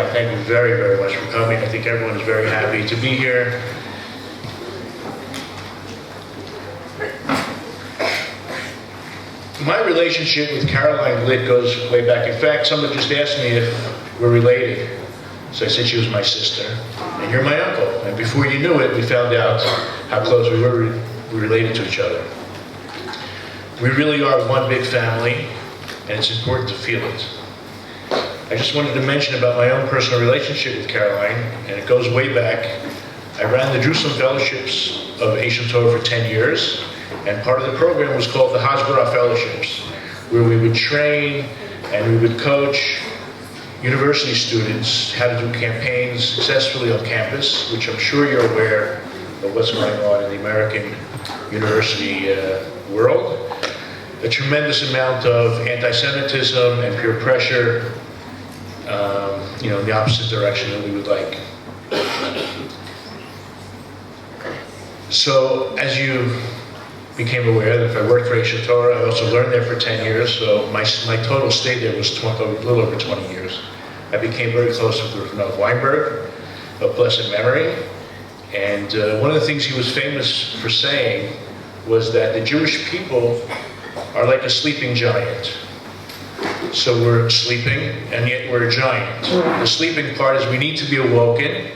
Caroline, thank you very, very much for coming. I think everyone is very happy to be here. My relationship with Caroline Litt goes way back. In fact, someone just asked me if we're related. So I said she was my sister, and you're my uncle. And before you knew it, we found out how close we were related to each other. We really are one big family, and it's important to feel it. I just wanted to mention about my own personal relationship with Caroline, and it goes way back. I ran the Jerusalem Fellowships of Asian Torah for 10 years, and part of the program was called the Hasbara Fellowships, where we would train and we would coach university students how to do campaigns successfully on campus, which I'm sure you're aware of what's going on in the American university world. A tremendous amount of anti-Semitism and peer pressure, in the opposite direction that we would like. So, as you became aware, that if I worked for Asian Torah, I also learned there for 10 years, so my total stay there was a little over 20 years. I became very close with Rav Weinberg, of blessed memory, and one of the things he was famous for saying was that the Jewish people are like a sleeping giant. So we're sleeping, and yet we're a giant. The sleeping part is we need to be awoken,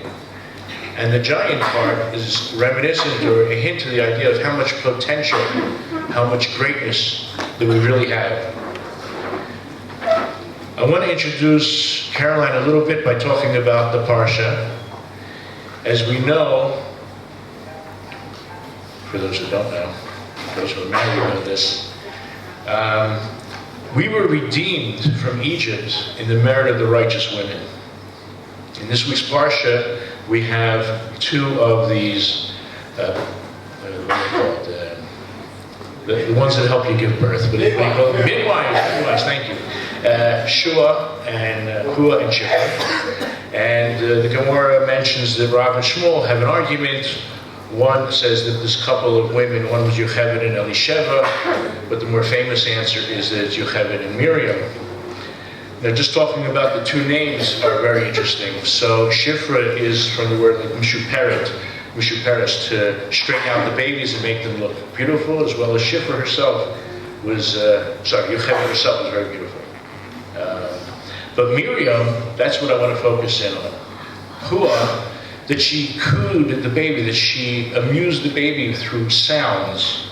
and the giant part is reminiscent or a hint to the idea of how much potential, how much greatness that we really have. I want to introduce Caroline a little bit by talking about the Parsha. As we know, for those who don't know, those who are married know this, we were redeemed from Egypt in the merit of the righteous women. In this week's Parsha, we have two of these, what are they called? The ones that help you give birth. But they call them midwives, thank you. Shua and Hua and Shipra. And the Gemara mentions that Rav and Shmuel have an argument. One says that this couple of women, one was Yocheved and Elisheva, but the more famous answer is that it's Yocheved and Miriam. Now, just talking about the two names are very interesting. So, Shifra is from the word like Mishuperet, to straighten out the babies and make them look beautiful, as well as Shifra herself was, Yocheved herself was very beautiful. But Miriam, that's what I want to focus in on. Hua, that she cooed the baby, that she amused the baby through sounds.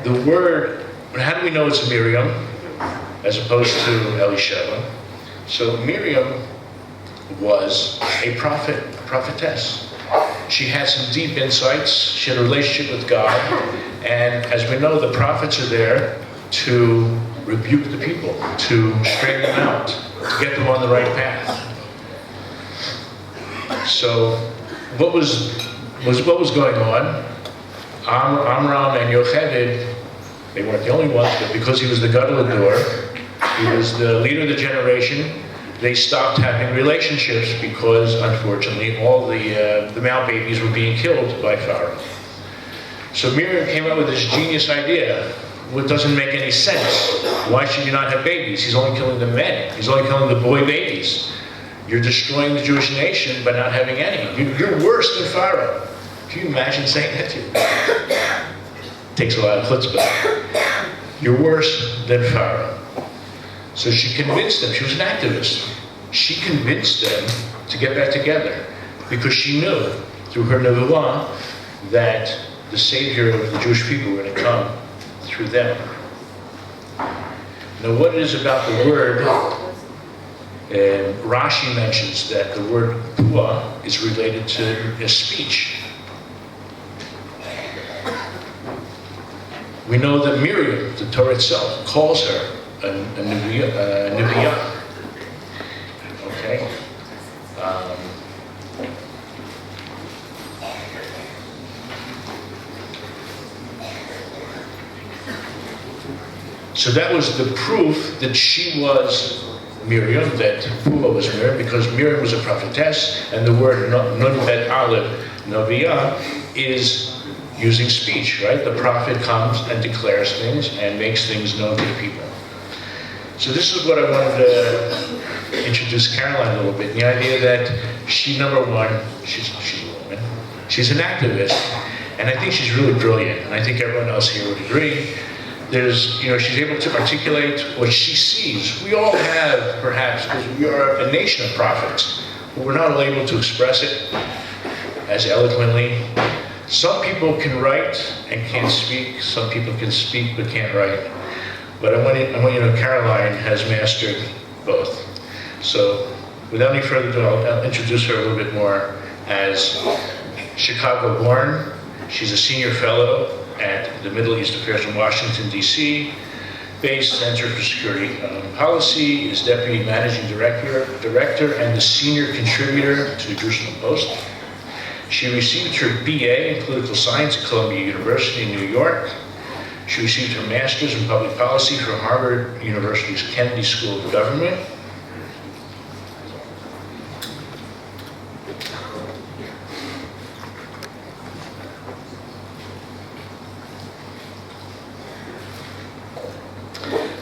The word, how do we know it's Miriam as opposed to Elisheva? So Miriam was a prophetess. She had some deep insights. She had a relationship with God. And as we know, the prophets are there to rebuke the people, to straighten them out, to get them on the right path. So, what was going on? Amram and Yocheved, they weren't the only ones, but because he was the Gadol Ador, he was the leader of the generation, they stopped having relationships because, unfortunately, all the male babies were being killed by Pharaoh. So Miriam came up with this genius idea. Well, it doesn't make any sense. Why should you not have babies? He's only killing the men. He's only killing the boy babies. You're destroying the Jewish nation by not having any. You're worse than Pharaoh. Can you imagine saying that to you? Takes a lot of chutzpah. You're worse than Pharaoh. So she convinced them. She was an activist. She convinced them to get back together because she knew through her nevuah that the Savior of the Jewish people were going to come through them. Now, what it is about the word, Rashi mentions that the word pua is related to a speech. We know that Miriam, the Torah itself, calls her a Neviah. Okay? So that was the proof that she was Miriam, that Pua was Miriam, because Miriam was a prophetess, and the word Nun Bet Aleph, Neviah, is using speech, right? The prophet comes and declares things and makes things known to the people. So this is what I wanted to introduce introduce Caroline a little bit. The idea that she, number one, she's a woman, she's an activist, and I think she's really brilliant, and I think everyone else here would agree. She's able to articulate what she sees. We all have, perhaps, because we are a nation of prophets, but we're not all able to express it as eloquently. Some people can write and can't speak. Some people can speak but can't write. But I want you to know Caroline has mastered both. So without any further ado, I'll introduce her a little bit more as Chicago-born. She's a senior fellow at the Middle East Affairs in Washington, D.C. Based Center for Security Policy, is Deputy Managing Director and the Senior Contributor to the Jerusalem Post. She received her BA in Political Science at Columbia University in New York. She received her Master's in Public Policy from Harvard University's Kennedy School of Government.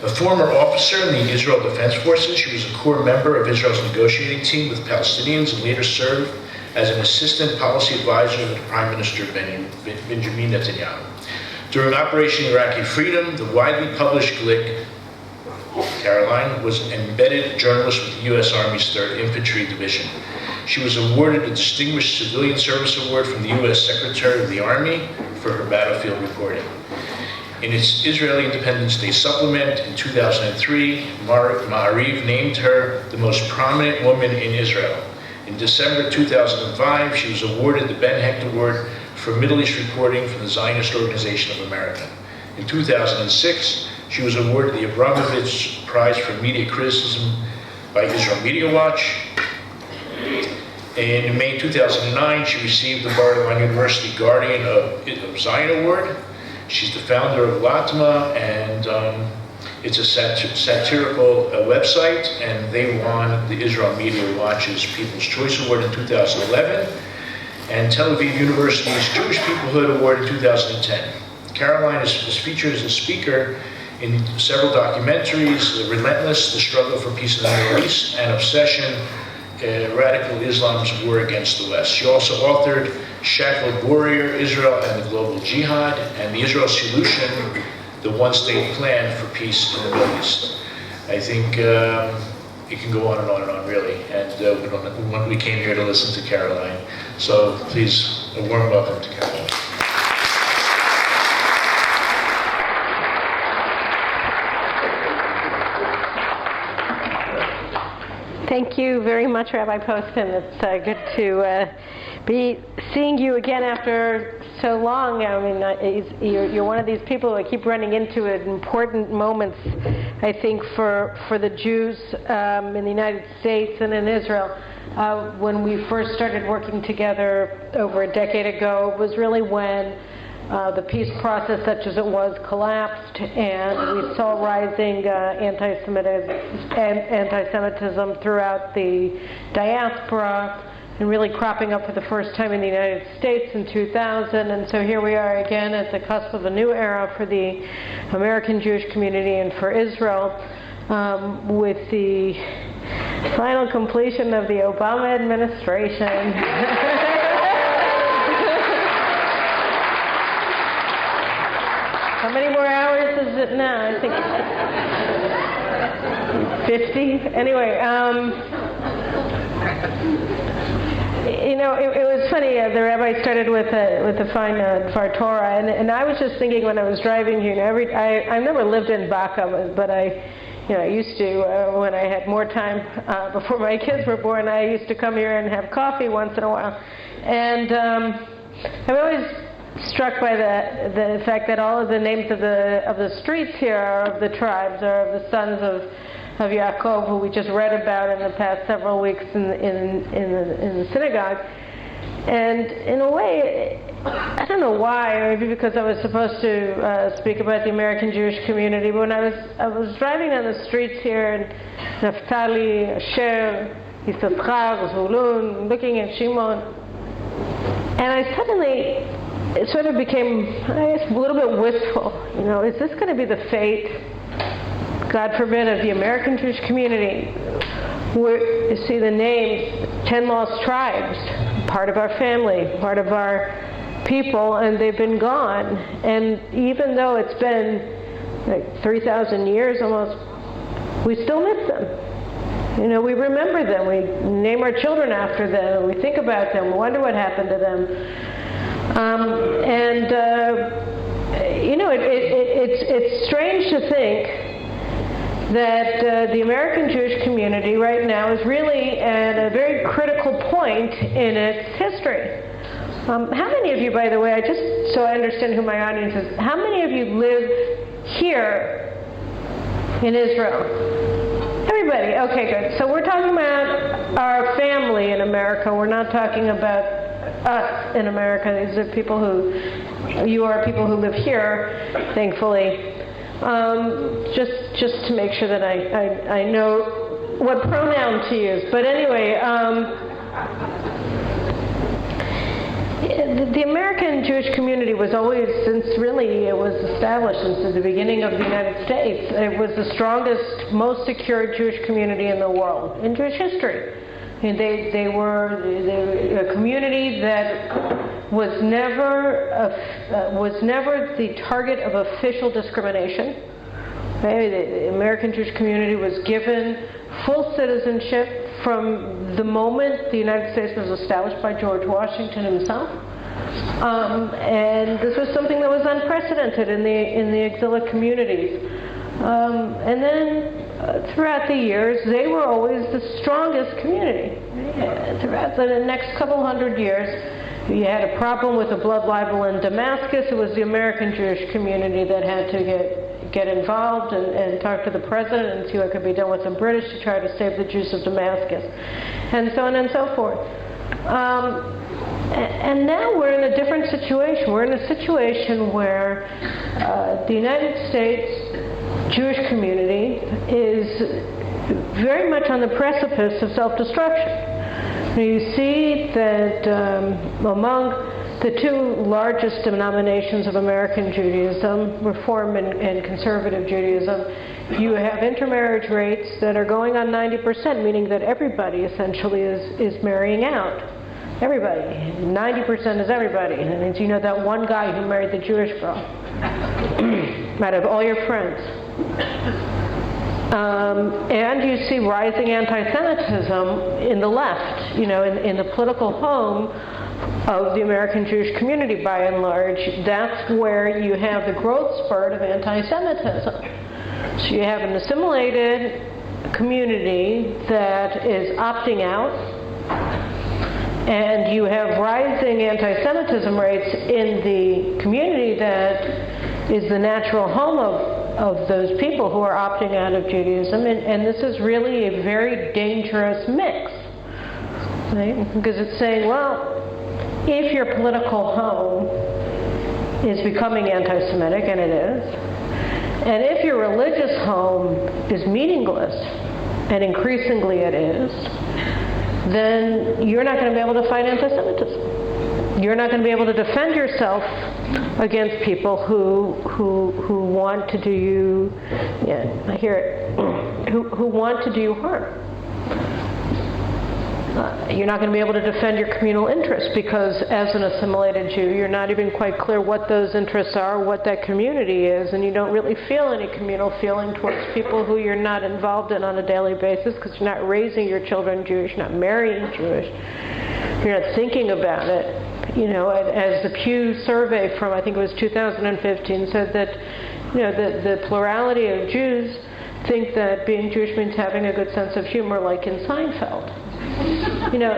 A former officer in the Israel Defense Forces, she was a core member of Israel's negotiating team with Palestinians and later served as an assistant policy advisor to the Prime Minister Benjamin Netanyahu. During Operation Iraqi Freedom, the widely published Glick, Caroline was an embedded journalist with the U.S. Army's 3rd Infantry Division. She was awarded a Distinguished Civilian Service Award from the U.S. Secretary of the Army for her battlefield reporting. In its Israeli Independence Day supplement in 2003, Ma'ariv named her the most prominent woman in Israel. In December 2005, she was awarded the Ben Hecht Award for Middle East reporting from the Zionist Organization of America. In 2006, she was awarded the Abramovich Prize for Media Criticism by Israel Media Watch. In May 2009, she received the Bar-Ilan University Guardian of Zion Award. She's the founder of Latma, and it's a satirical website, and they won the Israel Media Watch's People's Choice Award in 2011, and Tel Aviv University's Jewish Peoplehood Award in 2010. Caroline is featured as a speaker in several documentaries: Relentless, The Struggle for Peace in the Middle East, and Obsession, Radical Islam's War Against the West. She also authored Shackled Warrior, Israel and the Global Jihad, and the Israel Solution, the One-State Plan for Peace in the Middle East. I think it can go on and on and on, really. And we came here to listen to Caroline. So please, a warm welcome to Caroline. Thank you very much, Rabbi Poston. It's good to be seeing you again after so long. I mean, you're one of these people I keep running into at important moments, I think, for the Jews in the United States and in Israel. When we first started working together over a decade ago, it was really when the peace process, such as it was, collapsed, and we saw rising anti-Semitism throughout the diaspora, and really cropping up for the first time in the United States in 2000. And so here we are again at the cusp of a new era for the American Jewish community and for Israel, with the final completion of the Obama administration. How many more hours is it now? I think 50? Anyway, it was funny. The rabbi started with a fine Dvar Torah, and I was just thinking when I was driving here. I never lived in Baca, but I used to when I had more time before my kids were born. I used to come here and have coffee once in a while, and I'm always struck by the fact that all of the names of the streets here are of the tribes, are of the sons of Yaakov, who we just read about in the past several weeks in the synagogue. And in a way, I don't know why, maybe because I was supposed to speak about the American Jewish community, but when I was driving down the streets here, and Naphtali, Asher, Yisachar, Zvulun, looking at Shimon, and I suddenly, it sort of became, I guess, a little bit wistful. Is this going to be the fate, God forbid, of the American Jewish community? You see the names, 10 lost tribes, part of our family, part of our people, and they've been gone. And even though it's been like 3,000 years almost, we still miss them. You know, we remember them. We name our children after them. We think about them. We wonder what happened to them. You know, it's strange to think that the American Jewish community right now is really at a very critical point in its history. How many of you, by the way, just so I understand who my audience is, how many of you live here in Israel? Everybody. Okay, good. So we're talking about our family in America. We're not talking about us in America. These are people who, you are people who live here, thankfully. Just to make sure that I know what pronoun to use. But anyway, the American Jewish community was always, since really it was established since the beginning of the United States, it was the strongest, most secure Jewish community in the world, in Jewish history. And they were a community that was never the target of official discrimination. The American Jewish community was given full citizenship from the moment the United States was established by George Washington himself. And this was something that was unprecedented in the exilic communities. And then throughout the years, they were always the strongest community. Throughout the next couple hundred years, you had a problem with a blood libel in Damascus. It was the American Jewish community that had to get involved and talk to the president and see what could be done with the British to try to save the Jews of Damascus, and so on and so forth. And now we're in a different situation. We're in a situation where the United States Jewish community is very much on the precipice of self-destruction. You see that among the two largest denominations of American Judaism, Reform and Conservative Judaism, you have intermarriage rates that are going on 90%, meaning that everybody essentially is marrying out. Everybody. 90% is everybody. That means you know that one guy who married the Jewish girl out of all your friends. And you see rising anti-Semitism in the left, you know, in the political home of the American Jewish community by and large. That's where you have the growth spurt of anti-Semitism. So you have an assimilated community that is opting out, and you have rising anti-Semitism rates in the community that is the natural home of those people who are opting out of Judaism, and this is really a very dangerous mix, right? Because it's saying, well, if your political home is becoming anti-Semitic, and it is, and if your religious home is meaningless, and increasingly it is, then you're not going to be able to fight anti-Semitism. You're not going to be able to defend yourself against people who want to do you, yeah, I hear it, who want to do you harm. You're not going to be able to defend your communal interests because as an assimilated Jew, you're not even quite clear what those interests are, what that community is, and you don't really feel any communal feeling towards people who you're not involved in on a daily basis because you're not raising your children Jewish, you're not marrying Jewish, you're not thinking about it. You know, as the Pew survey from, I think it was 2015, said that, you know, the plurality of Jews think that being Jewish means having a good sense of humor, like in Seinfeld. You know,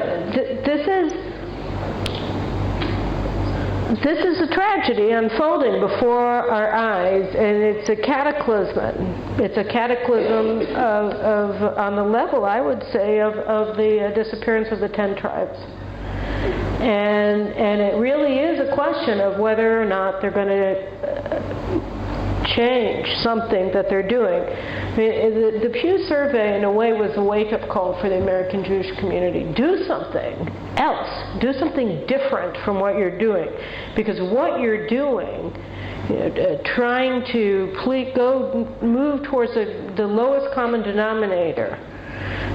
this is a tragedy unfolding before our eyes, and it's a cataclysm. It's a cataclysm of on the level, I would say, of the disappearance of the 10 tribes. And it really is a question of whether or not they're going to change something that they're doing. I mean, the Pew survey, in a way, was a wake-up call for the American Jewish community. Do something else. Do something different from what you're doing. Because what you're doing, you know, trying to move towards the lowest common denominator,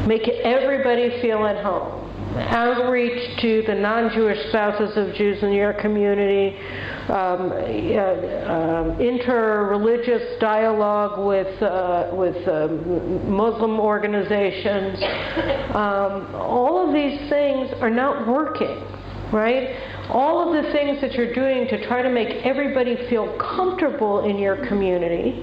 make everybody feel at home. Outreach to the non-Jewish spouses of Jews in your community, inter-religious dialogue with Muslim organizations. All of these things are not working, right? All of the things that you're doing to try to make everybody feel comfortable in your community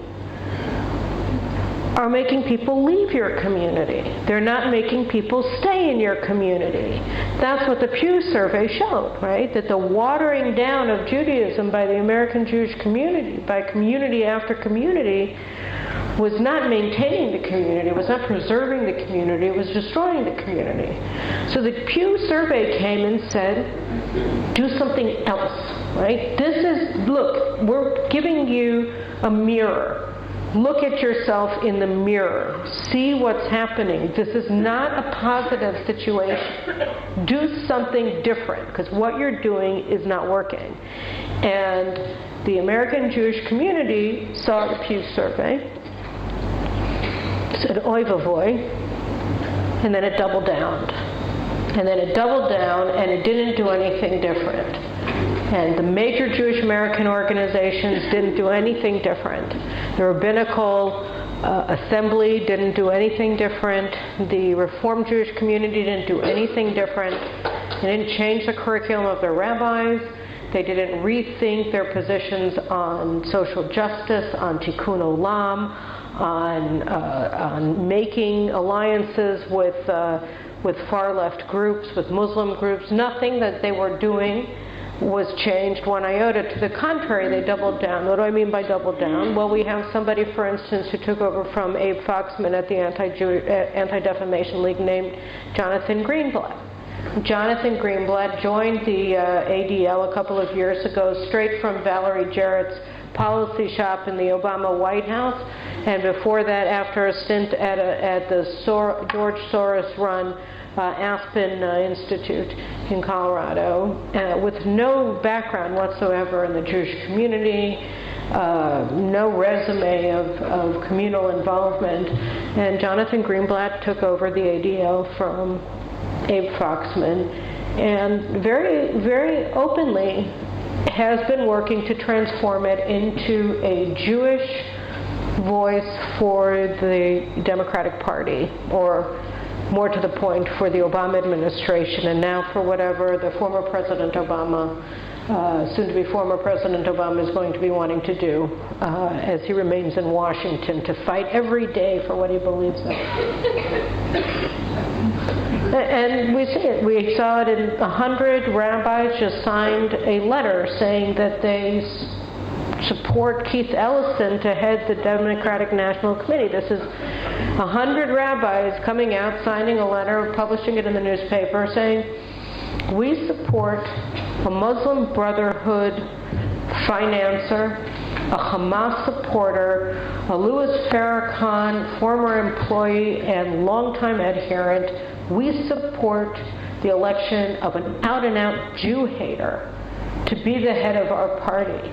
are making people leave your community. They're not making people stay in your community. That's what the Pew survey showed, right? That the watering down of Judaism by the American Jewish community, by community after community, was not maintaining the community, was not preserving the community, it was destroying the community. So the Pew survey came and said, do something else, right? Look, we're giving you a mirror. Look at yourself in the mirror. See what's happening. This is not a positive situation. Do something different, because what you're doing is not working. And the American Jewish community saw the Pew survey, said, oy vavoy, and then it doubled down. And then it doubled down, and it didn't do anything different. And the major Jewish American organizations didn't do anything different. The Rabbinical Assembly didn't do anything different. The Reformed Jewish community didn't do anything different. They didn't change the curriculum of their rabbis. They didn't rethink their positions on social justice, on tikkun olam, on making alliances with far-left groups, with Muslim groups. Nothing that they were doing was changed one iota. To the contrary, they doubled down. What do I mean by doubled down? Well, we have somebody, for instance, who took over from Abe Foxman at the Anti-Defamation League named Jonathan Greenblatt. Jonathan Greenblatt joined the ADL a couple of years ago, straight from Valerie Jarrett's policy shop in the Obama White House, and before that, after a stint at the George Soros-run Aspen Institute in Colorado, with no background whatsoever in the Jewish community, no resume of communal involvement. And Jonathan Greenblatt took over the ADL from Abe Foxman, and very, very openly has been working to transform it into a Jewish voice for the Democratic Party, or more to the point, for the Obama administration, and now for whatever the former President Obama, soon-to-be former President Obama, is going to be wanting to do as he remains in Washington to fight every day for what he believes in. And we see it. We saw it in 100 rabbis just signed a letter saying that they support Keith Ellison to head the Democratic National Committee. This is 100 rabbis coming out, signing a letter, publishing it in the newspaper, saying, we support a Muslim Brotherhood financer, a Hamas supporter, a Louis Farrakhan former employee and longtime adherent. We support the election of an out-and-out Jew hater to be the head of our party.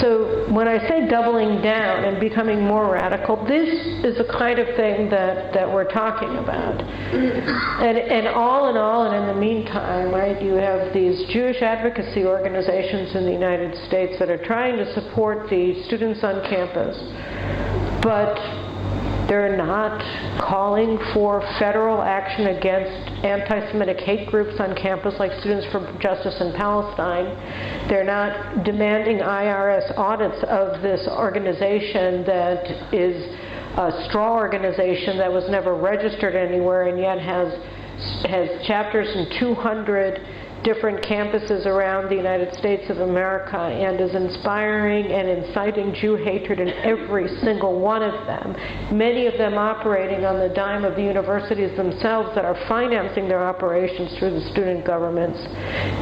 So when I say doubling down and becoming more radical, this is the kind of thing that we're talking about. And all in all, and in the meantime, right, you have these Jewish advocacy organizations in the United States that are trying to support the students on campus, but they're not calling for federal action against anti-Semitic hate groups on campus like Students for Justice in Palestine. They're not demanding IRS audits of this organization that is a straw organization that was never registered anywhere and yet has chapters in 200 different campuses around the United States of America and is inspiring and inciting Jew hatred in every single one of them, many of them operating on the dime of the universities themselves that are financing their operations through the student governments.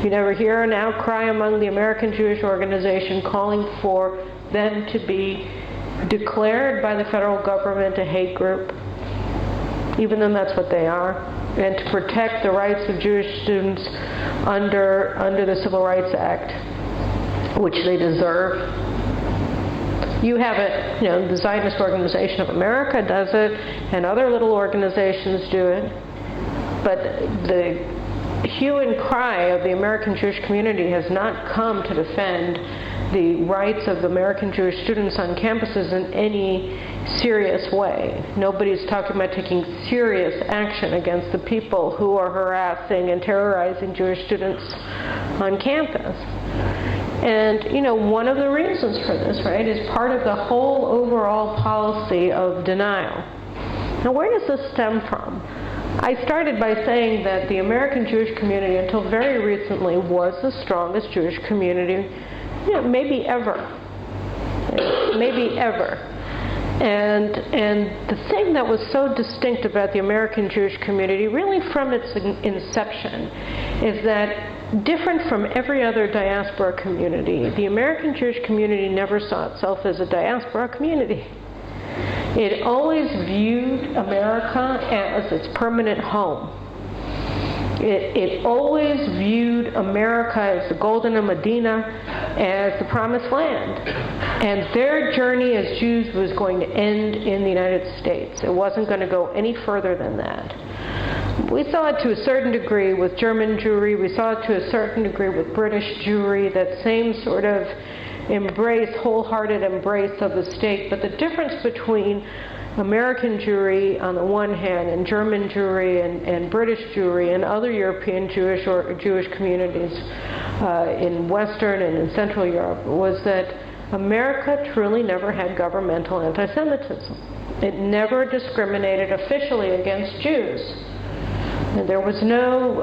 You never hear an outcry among the American Jewish Organization calling for them to be declared by the federal government a hate group, even though that's what they are, and to protect the rights of Jewish students under the Civil Rights Act, which they deserve. You have it, the Zionist Organization of America does it, and other little organizations do it. But the hue and cry of the American Jewish community has not come to defend the rights of American Jewish students on campuses in any serious way. Nobody's talking about taking serious action against the people who are harassing and terrorizing Jewish students on campus. And, one of the reasons for this, right, is part of the whole overall policy of denial. Now, where does this stem from? I started by saying that the American Jewish community, until very recently, was the strongest Jewish community, maybe ever. Maybe ever. And the thing that was so distinct about the American Jewish community, really from its inception, is that different from every other diaspora community, the American Jewish community never saw itself as a diaspora community. It always viewed America as its permanent home. It always viewed America as the Golden Medina, as the Promised Land. And their journey as Jews was going to end in the United States. It wasn't going to go any further than that. We saw it to a certain degree with German Jewry. We saw it to a certain degree with British Jewry, that same sort of embrace, wholehearted embrace of the state. But the difference between American Jewry on the one hand and German Jewry and British Jewry and other European Jewish communities in Western and in Central Europe was that America truly never had governmental anti-Semitism. It never discriminated officially against Jews. And there was no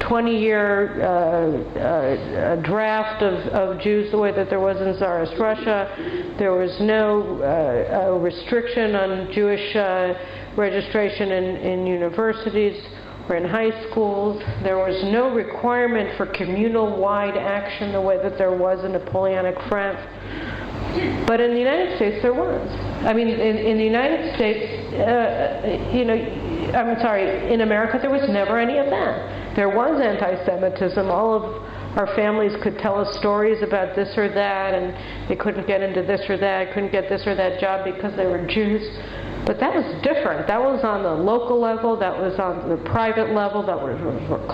20-year draft of Jews the way that there was in Tsarist Russia. There was no restriction on Jewish registration in universities or in high schools. There was no requirement for communal-wide action the way that there was in Napoleonic France. But in the United States, there was. I mean, in the United States, in America, there was never any of that. There was anti-Semitism. All of our families could tell us stories about this or that, and they couldn't get into this or that, couldn't get this or that job because they were Jews. But that was different. That was on the local level, that was on the private level, that were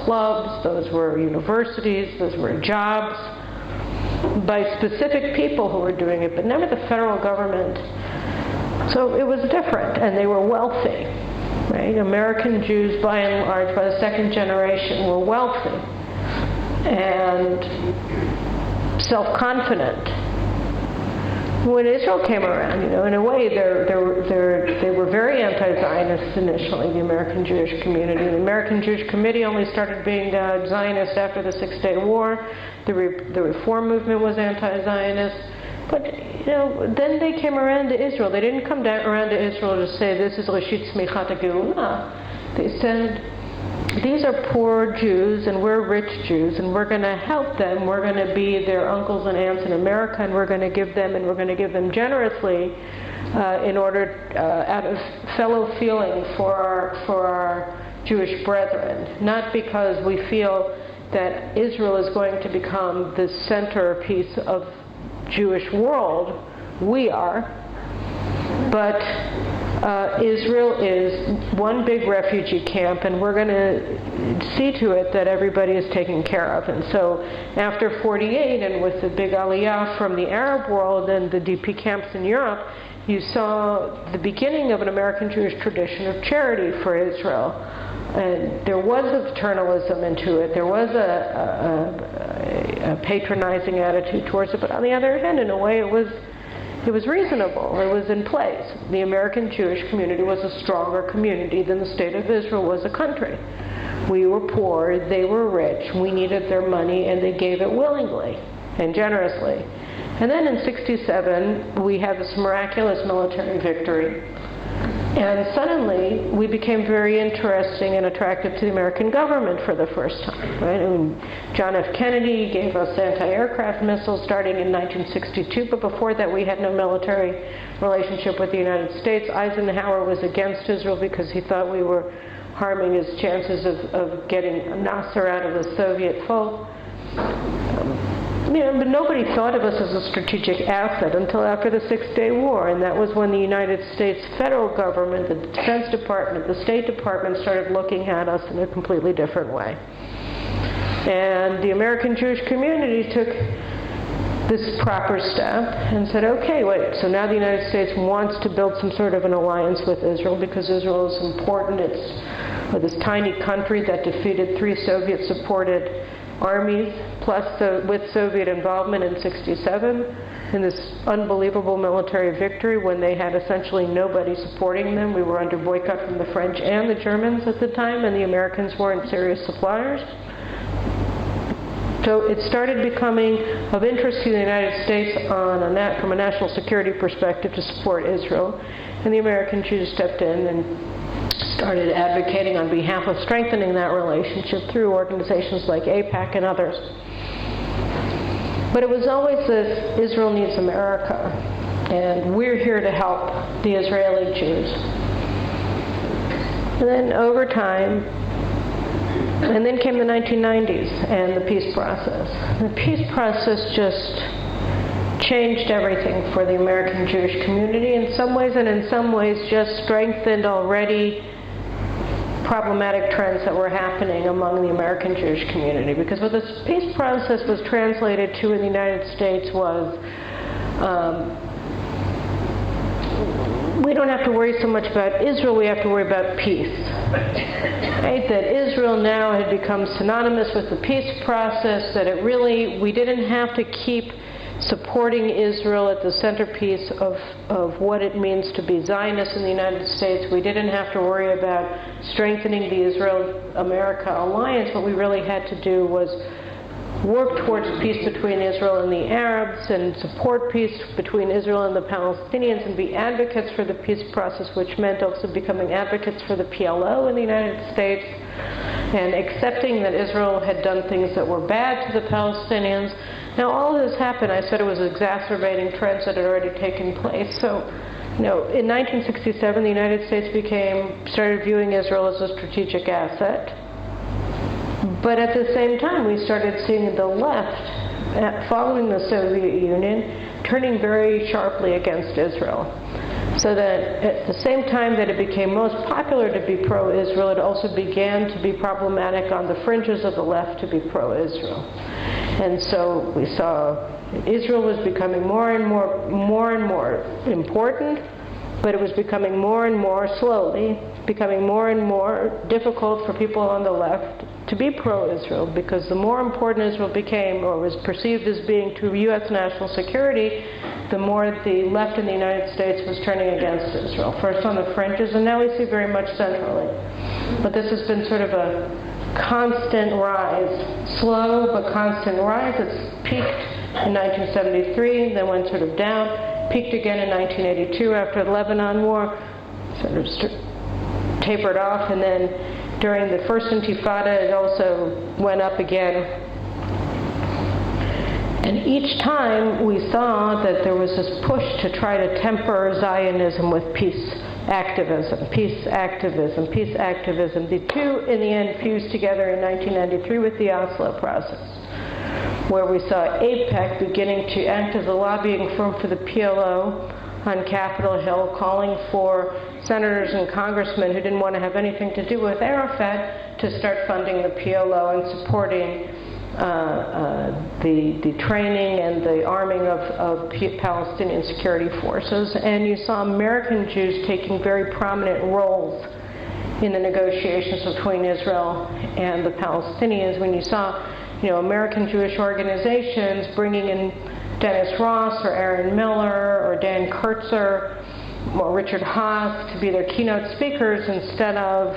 clubs, those were universities, those were jobs, by specific people who were doing it, but never the federal government. So it was different, and they were wealthy. Right? American Jews, by and large, by the second generation, were wealthy and self-confident. When Israel came around, in a way, they were very anti-Zionist initially, the American Jewish community. The American Jewish Committee only started being Zionist after the Six-Day War. The Reform movement was anti-Zionist. But, then they came around to Israel. They didn't come around to Israel to say, this is Reshit Tzmichat HaGeulah. They said, these are poor Jews, and we're rich Jews, and we're going to help them. We're going to be their uncles and aunts in America, and we're going to give them generously in order, out of fellow feeling for our Jewish brethren. Not because we feel that Israel is going to become the centerpiece of Jewish world. We are. But Israel is one big refugee camp, and we're going to see to it that everybody is taken care of. And so after 48, and with the big aliyah from the Arab world and the DP camps in Europe, you saw the beginning of an American Jewish tradition of charity for Israel. And there was a paternalism into it. There was a patronizing attitude towards it. But on the other hand, in a way, it was reasonable. It was in place. The American Jewish community was a stronger community than the state of Israel was a country. We were poor, they were rich, we needed their money, and they gave it willingly and generously. And then in 1967, we had this miraculous military victory. And suddenly, we became very interesting and attractive to the American government for the first time. Right? And John F. Kennedy gave us anti-aircraft missiles starting in 1962, but before that we had no military relationship with the United States. Eisenhower was against Israel because he thought we were harming his chances of getting Nasser out of the Soviet fold. but nobody thought of us as a strategic asset until after the Six-Day War, and that was when the United States federal government, the Defense Department, the State Department started looking at us in a completely different way. And the American Jewish community took this proper step and said, okay, wait, so now the United States wants to build some sort of an alliance with Israel because Israel is important. It's this tiny country that defeated 3 Soviet-supported armies, plus with Soviet involvement in '67, in this unbelievable military victory when they had essentially nobody supporting them. We were under boycott from the French and the Germans at the time, and the Americans weren't serious suppliers. So it started becoming of interest to the United States from a national security perspective to support Israel, and the American Jews stepped in and started advocating on behalf of strengthening that relationship through organizations like AIPAC and others. But it was always this, Israel needs America, and we're here to help the Israeli Jews. And then over time, and then came the 1990s and the peace process. The peace process just changed everything for the American Jewish community in some ways, and in some ways just strengthened already problematic trends that were happening among the American Jewish community. Because what this peace process was translated to in the United States was, we don't have to worry so much about Israel, we have to worry about peace. Right? That Israel now had become synonymous with the peace process, that we didn't have to keep supporting Israel at the centerpiece of what it means to be Zionist in the United States. We didn't have to worry about strengthening the Israel-America alliance. What we really had to do was work towards peace between Israel and the Arabs, and support peace between Israel and the Palestinians, and be advocates for the peace process, which meant also becoming advocates for the PLO in the United States, and accepting that Israel had done things that were bad to the Palestinians. Now, all of this happened, I said it was exacerbating trends that had already taken place. So, in 1967, the United States started viewing Israel as a strategic asset. But at the same time, we started seeing the left, following the Soviet Union, turning very sharply against Israel. So that at the same time that it became most popular to be pro-Israel, it also began to be problematic on the fringes of the left to be pro-Israel. And so we saw Israel was becoming more and more important, but it was becoming more and more slowly, becoming more and more difficult for people on the left to be pro-Israel, because the more important Israel became, or was perceived as being to U.S. national security, the more the left in the United States was turning against Israel. First on the fringes, and now we see very much centrally. But this has been sort of a constant rise, slow but constant rise. It's peaked in 1973, then went sort of down, peaked again in 1982 after the Lebanon War, sort of tapered off, and then during the first Intifada it also went up again. And each time we saw that there was this push to try to temper Zionism with peace activism. The two, in the end, fused together in 1993 with the Oslo process, where we saw AIPAC beginning to act as a lobbying firm for the PLO on Capitol Hill, calling for senators and congressmen who didn't want to have anything to do with Arafat to start funding the PLO and supporting the training and the arming of Palestinian security forces. And you saw American Jews taking very prominent roles in the negotiations between Israel and the Palestinians. When you saw, American Jewish organizations bringing in Dennis Ross or Aaron Miller or Dan Kurtzer or Richard Haas to be their keynote speakers instead of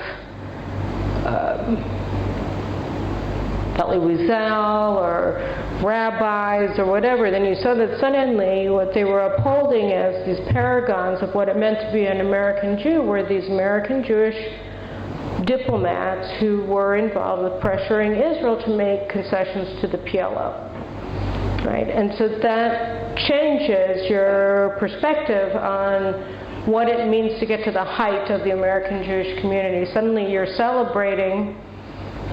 Elie Wiesel or rabbis or whatever, then you saw that suddenly what they were upholding as these paragons of what it meant to be an American Jew were these American Jewish diplomats who were involved with pressuring Israel to make concessions to the PLO. Right? And so that changes your perspective on what it means to get to the height of the American Jewish community. Suddenly you're celebrating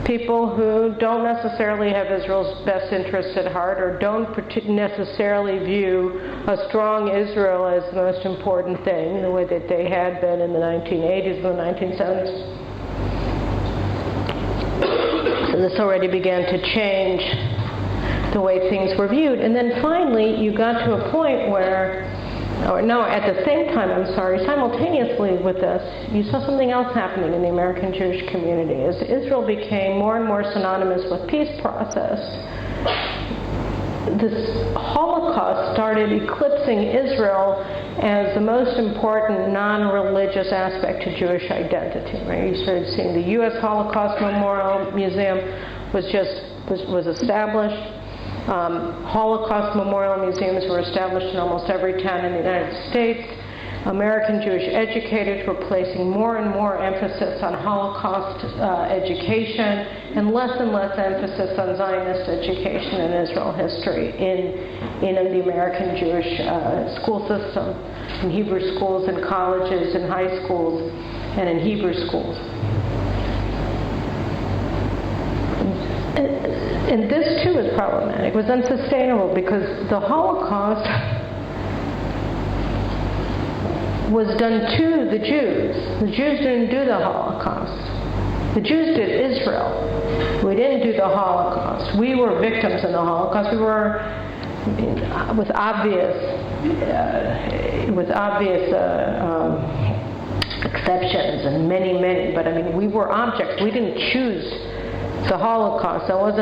people who don't necessarily have Israel's best interests at heart, or don't necessarily view a strong Israel as the most important thing, the way that they had been in the 1980s and the 1970s. So this already began to change the way things were viewed. And then finally, you got to a point where, at the same time, simultaneously with this, you saw something else happening in the American Jewish community. As Israel became more and more synonymous with peace process, this Holocaust started eclipsing Israel as the most important non-religious aspect to Jewish identity. Right? You started seeing the U.S. Holocaust Memorial Museum was established. Holocaust memorial museums were established in almost every town in the United States. American Jewish educators were placing more and more emphasis on Holocaust education and less emphasis on Zionist education and Israel history in the American Jewish school system, in Hebrew schools, in colleges, in high schools, and in Hebrew schools. And this, too, is problematic. It was unsustainable because the Holocaust was done to the Jews. The Jews didn't do the Holocaust. The Jews did Israel. We didn't do the Holocaust. We were victims in the Holocaust. We were, with obvious exceptions, and many, but we were objects. We didn't choose the Holocaust. That was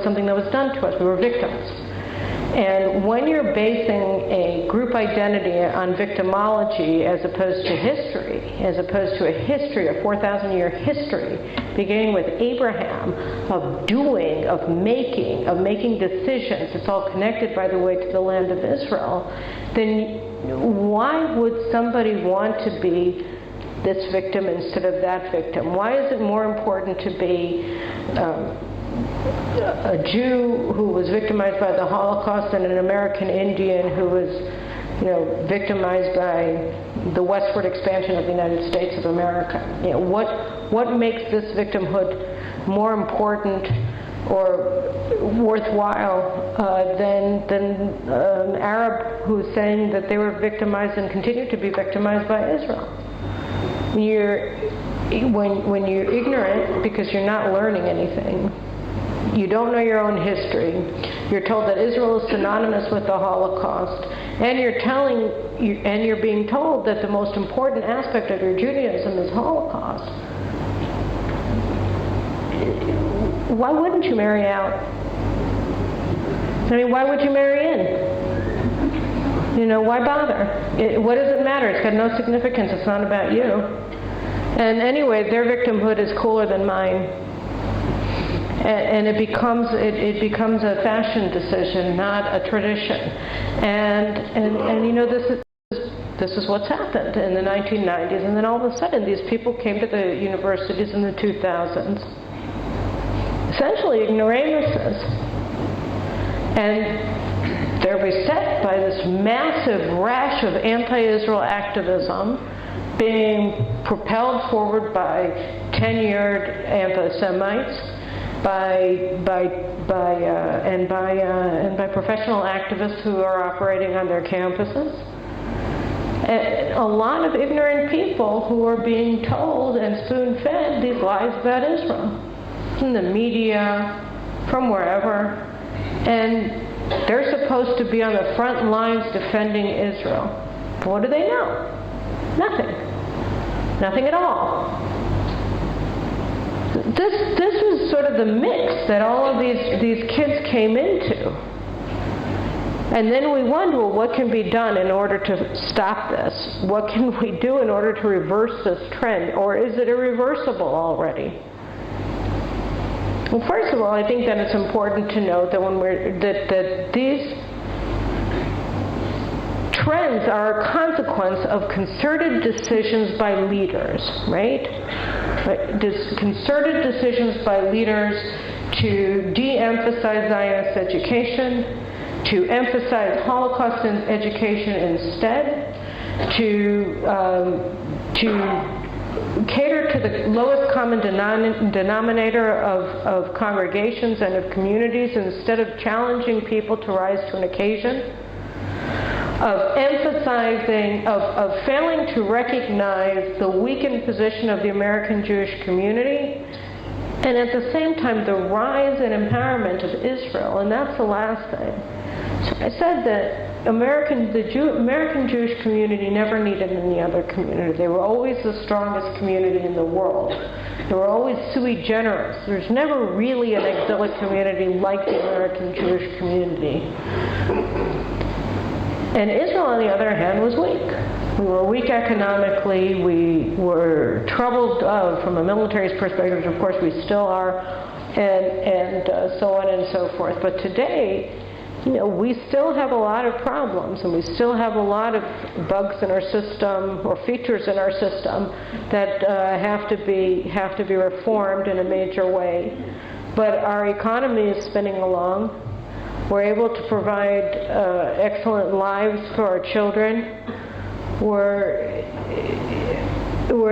something that was done to us. We were victims. And when you're basing a group identity on victimology as opposed to history, as opposed to a 4,000-year history, beginning with Abraham, of doing, of making decisions, it's all connected, by the way, to the land of Israel, then why would somebody want to be this victim instead of that victim? Why is it more important to be a Jew who was victimized by the Holocaust than an American Indian who was, victimized by the westward expansion of the United States of America? What makes this victimhood more important or worthwhile than an Arab who's saying that they were victimized and continue to be victimized by Israel? When you're ignorant because you're not learning anything, you don't know your own history, you're told that Israel is synonymous with the Holocaust, and you're being told that the most important aspect of your Judaism is Holocaust, why wouldn't you marry out? Why would you marry in? Why bother? What does it matter? It's got no significance. It's not about you. And anyway, their victimhood is cooler than mine. And it becomes a fashion decision, not a tradition. And this is what's happened in the 1990s. And then all of a sudden, these people came to the universities in the 2000s, essentially ignoramuses. And they're beset by this massive rash of anti-Israel activism being propelled forward by tenured anti-Semites, by professional activists who are operating on their campuses. And a lot of ignorant people who are being told and spoon-fed these lies about Israel from the media, from wherever. And they're supposed to be on the front lines defending Israel. But what do they know? Nothing. Nothing at all. This was sort of the mix that all of these kids came into. And then we wonder, well, what can be done in order to stop this? What can we do in order to reverse this trend? Or is it irreversible already? Well, first of all, I think that it's important to note that that these trends are a consequence of concerted decisions by leaders, right? Concerted decisions by leaders to de-emphasize Zionist education, to emphasize Holocaust education instead, to cater to the lowest common denominator of congregations and of communities instead of challenging people to rise to an occasion, of emphasizing, of failing to recognize the weakened position of the American Jewish community, and at the same time the rise and empowerment of Israel. And that's the last thing. So I said that American Jewish community never needed any other community. They were always the strongest community in the world. They were always sui generis. There's never really an exilic community like the American Jewish community. And Israel, on the other hand, was weak. We were weak economically. We were troubled from a military perspective. Of course, we still are, and so on and so forth. But today, we still have a lot of problems, and we still have a lot of bugs in our system or features in our system that have to be reformed in a major way. But our economy is spinning along. We're able to provide excellent lives for our children. We're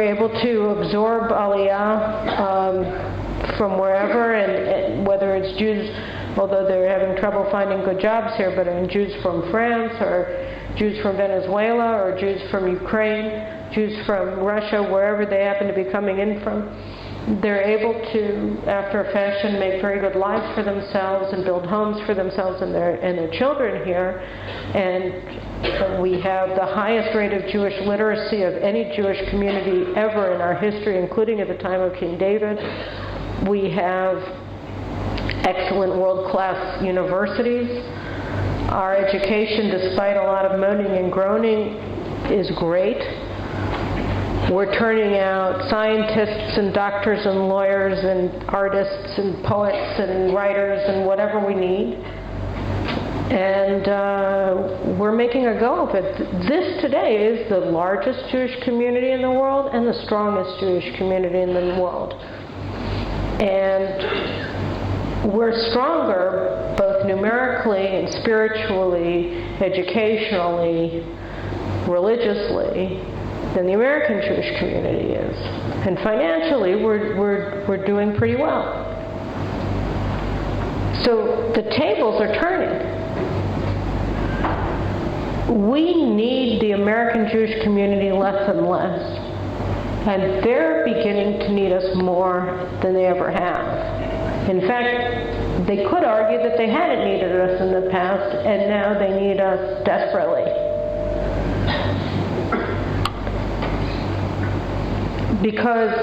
able to absorb Aliyah from wherever, and whether it's Jews, although they're having trouble finding good jobs here, but Jews from France, or Jews from Venezuela, or Jews from Ukraine, Jews from Russia, wherever they happen to be coming in from. They're able to, after a fashion, make very good lives for themselves and build homes for themselves and their children here. And we have the highest rate of Jewish literacy of any Jewish community ever in our history, including at the time of King David. We have excellent world-class universities. Our education, despite a lot of moaning and groaning, is great. We're turning out scientists and doctors and lawyers and artists and poets and writers and whatever we need. And we're making a go of it. This today is the largest Jewish community in the world and the strongest Jewish community in the world. And we're stronger both numerically and spiritually, educationally, religiously, than the American Jewish community is. And financially, we're doing pretty well. So the tables are turning. We need the American Jewish community less and less. And they're beginning to need us more than they ever have. In fact, they could argue that they hadn't needed us in the past, and now they need us desperately. Because,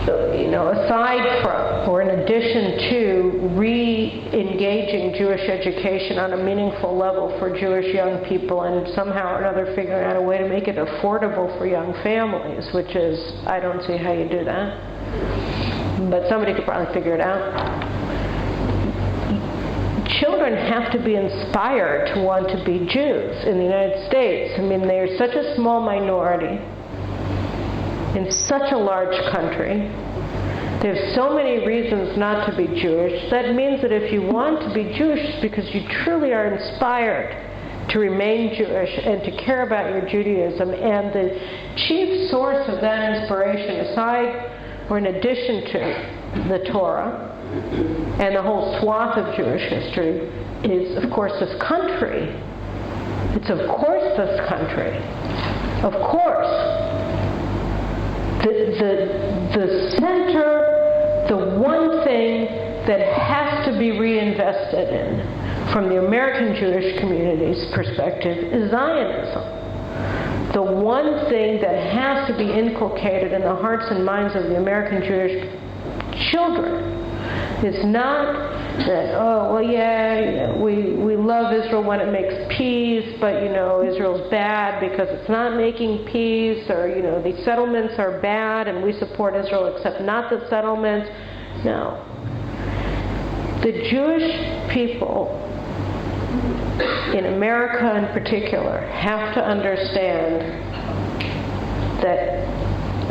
aside from, or in addition to, re-engaging Jewish education on a meaningful level for Jewish young people, and somehow or another figuring out a way to make it affordable for young families, which is, I don't see how you do that. But somebody could probably figure it out. Children have to be inspired to want to be Jews in the United States. I mean, they're such a small minority in such a large country. There's so many reasons not to be Jewish. That means that if you want to be Jewish, it's because you truly are inspired to remain Jewish and to care about your Judaism. And the chief source of that inspiration, aside or in addition to the Torah and the whole swath of Jewish history, is, of course, this country. It's, of course, this country. Of course. The center, the one thing that has to be reinvested in from the American Jewish community's perspective is Zionism. The one thing that has to be inculcated in the hearts and minds of the American Jewish children is not that, we love Israel when it makes peace, but, Israel's bad because it's not making peace, or, these settlements are bad and we support Israel except not the settlements. No. The Jewish people in America in particular have to understand that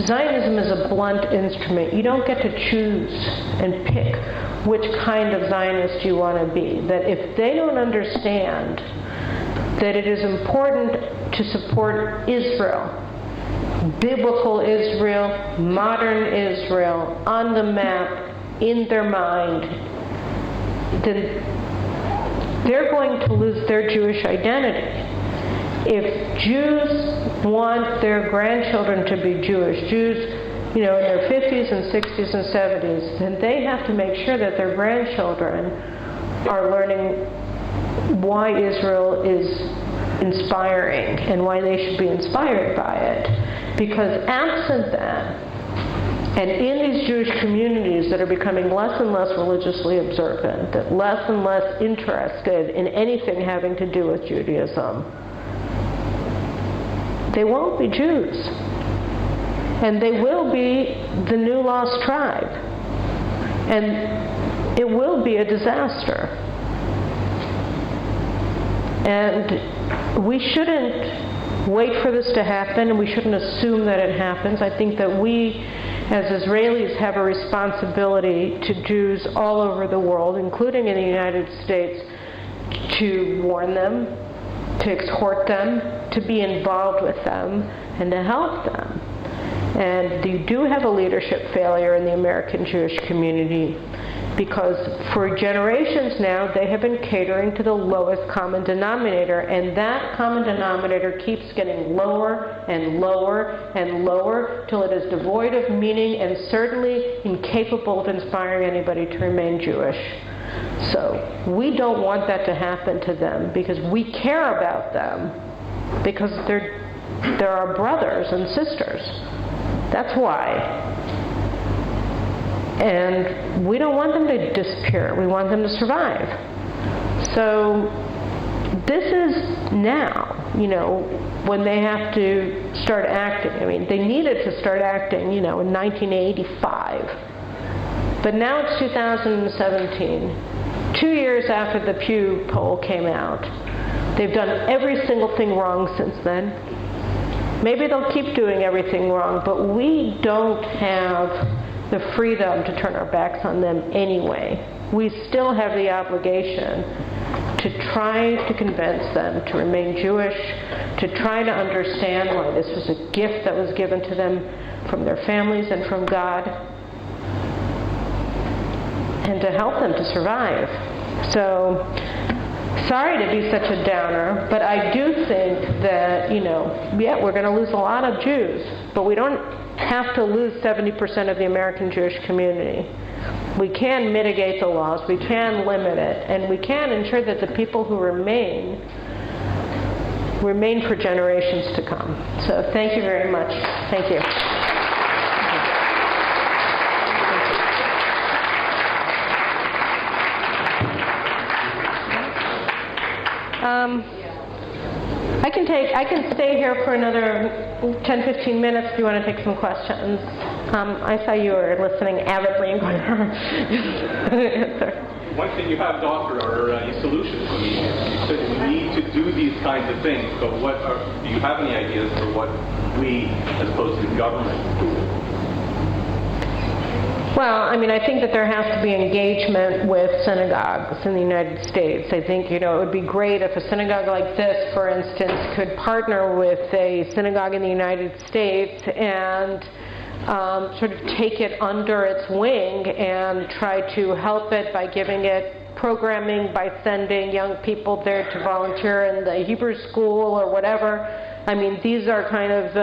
Zionism is a blunt instrument. You don't get to choose and pick which kind of Zionist you want to be. That if they don't understand that it is important to support Israel biblical Israel, modern Israel, on the map, in their mind, then they're going to lose their Jewish identity. If Jews want their grandchildren to be Jewish, Jews, in their 50s and 60s and 70s, then they have to make sure that their grandchildren are learning why Israel is inspiring and why they should be inspired by it. Because absent that, and in these Jewish communities that are becoming less and less religiously observant, that less and less interested in anything having to do with Judaism, they won't be Jews. And they will be the new lost tribe. And it will be a disaster. And we shouldn't wait for this to happen, and we shouldn't assume that it happens. I think that we, as Israelis, have a responsibility to Jews all over the world, including in the United States, to warn them, to exhort them, to be involved with them, and to help them. And you do have a leadership failure in the American Jewish community, because for generations now they have been catering to the lowest common denominator, and that common denominator keeps getting lower and lower and lower till it is devoid of meaning and certainly incapable of inspiring anybody to remain Jewish. So we don't want that to happen to them, because we care about them, because they're our brothers and sisters. That's why. And we don't want them to disappear. We want them to survive. So this is now, when they have to start acting. I mean, they needed to start acting, in 1985. But now it's 2017, 2 years after the Pew poll came out. They've done every single thing wrong since then. Maybe they'll keep doing everything wrong, but we don't have the freedom to turn our backs on them anyway. We still have the obligation to try to convince them to remain Jewish, to try to understand why this was a gift that was given to them from their families and from God, and to help them to survive. So, sorry to be such a downer, but I do think that, we're going to lose a lot of Jews, but we don't have to lose 70% of the American Jewish community. We can mitigate the loss, we can limit it, and we can ensure that the people who remain for generations to come. So thank you very much. Thank you. I can stay here for another 10-15 minutes if you want to take some questions. I saw you were listening avidly and going, answer. One thing you have to offer are solutions. I mean, you said we need to do these kinds of things, but do you have any ideas for what we, as opposed to the government, Well, I think that there has to be engagement with synagogues in the United States. I think, it would be great if a synagogue like this, for instance, could partner with a synagogue in the United States and sort of take it under its wing and try to help it by giving it programming, by sending young people there to volunteer in the Hebrew school or whatever. These are kind of,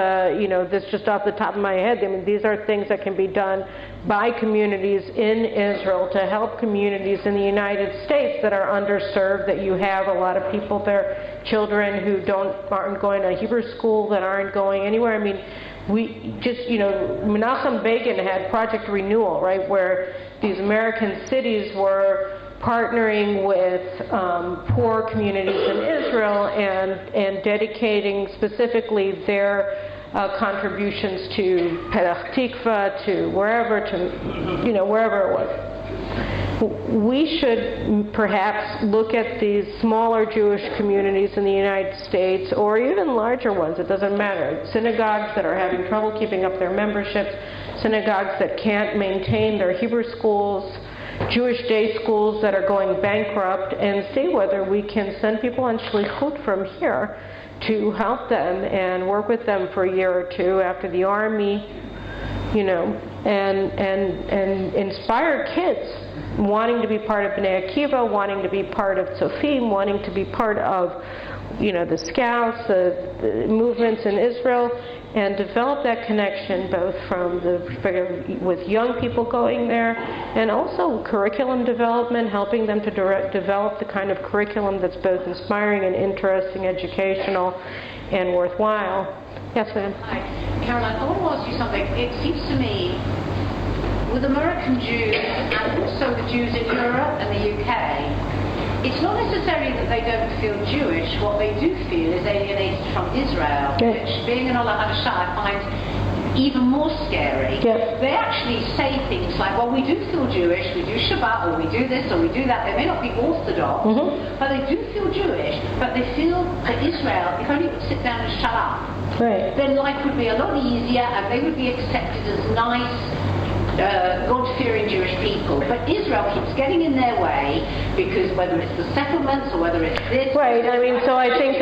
this just off the top of my head, these are things that can be done by communities in Israel to help communities in the United States that are underserved, that you have a lot of people there, children who aren't going to Hebrew school, that aren't going anywhere. We just, Menachem Begin had Project Renewal, right, where these American cities were partnering with poor communities in Israel and dedicating specifically their contributions to Petach Tikva, to wherever it was. We should perhaps look at these smaller Jewish communities in the United States, or even larger ones, it doesn't matter. Synagogues that are having trouble keeping up their memberships, synagogues that can't maintain their Hebrew schools, Jewish day schools that are going bankrupt and see whether we can send people on shlichut from here to help them and work with them for a year or two after the army, you know, and inspire kids wanting to be part of B'nai Akiva, wanting to be part of Tzofim, wanting to be part of, you know, the Scouts, the movements in Israel, and develop that connection both from the perspective with young people going there and also curriculum development, helping them to develop the kind of curriculum that's both inspiring and interesting, educational, and worthwhile. Yes, ma'am? Hi. Caroline, I want to ask you something. It seems to me, with American Jews and also the Jews in Europe and the UK, it's not necessarily that they don't feel Jewish. What they do feel is alienated from Israel, which, being an Olah Hadashah, I find even more scary. They actually say things like, well, we do feel Jewish, we do Shabbat, or we do this, or we do that. They may not be Orthodox, but they do feel Jewish. But they feel that Israel, if only would sit down and shut up, then life would be a lot easier, and they would be accepted as nice, God-fearing Jewish people. But Israel keeps getting in their way because whether it's the settlements or whether it's this... Right, I mean, so I think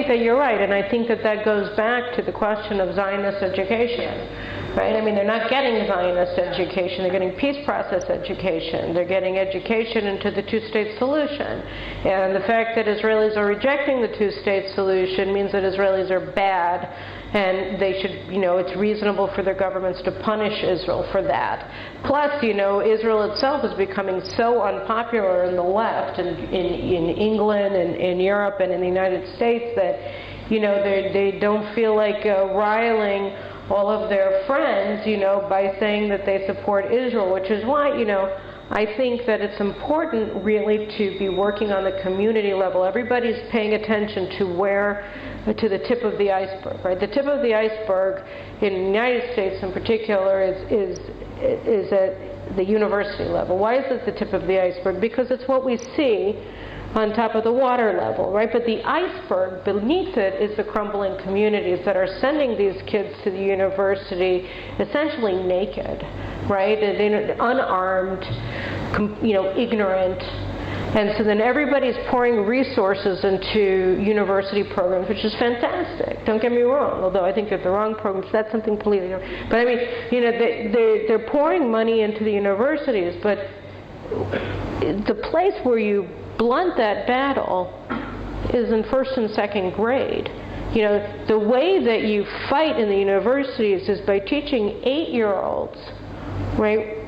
that you're right, and I think that goes back to the question of Zionist education. Right? I mean, they're not getting Zionist education, they're getting peace process education, they're getting education into the two-state solution. And the fact that Israelis are rejecting the two-state solution means that Israelis are bad, and they should, you know, it's reasonable for their governments to punish Israel for that. Plus, you know, Israel itself is becoming so unpopular in the left, and in England and in Europe and in the United States, that, you know, they don't feel like riling all of their friends, you know, by saying that they support Israel, which is why, you know, I think that it's important really to be working on the community level. Everybody's paying attention to the tip of the iceberg, right? The tip of the iceberg in the United States in particular is at the university level. Why is it the tip of the iceberg? Because it's what we see on top of the water level, right? But the iceberg beneath it is the crumbling communities that are sending these kids to the university essentially naked, right? They're unarmed, you know, ignorant. And so then everybody's pouring resources into university programs, which is fantastic. Don't get me wrong, although I think they're the wrong programs. That's something completely different. But I mean, you know, they're pouring money into the universities, but the place where you blunt that battle is in first and second grade. You know, the way that you fight in the universities is by teaching 8-year-olds, right,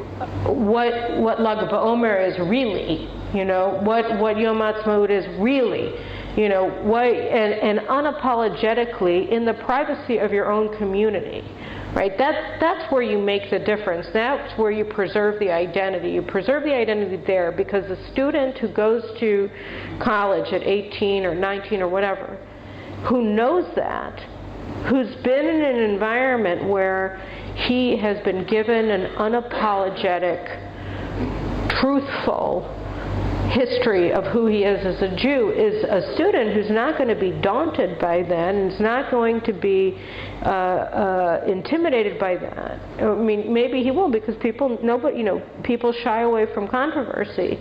what Lag BaOmer is really, you know, what Yom Ha'atzmaut is really, you know, and unapologetically in the privacy of your own community. Right? That's where you make the difference. That's where you preserve the identity. You preserve the identity there because the student who goes to college at 18 or 19 or whatever, who knows that, who's been in an environment where he has been given an unapologetic, truthful history of who he is as a Jew, is a student who's not going to be daunted by that and is not going to be intimidated by that. I mean, maybe he will, because people shy away from controversy,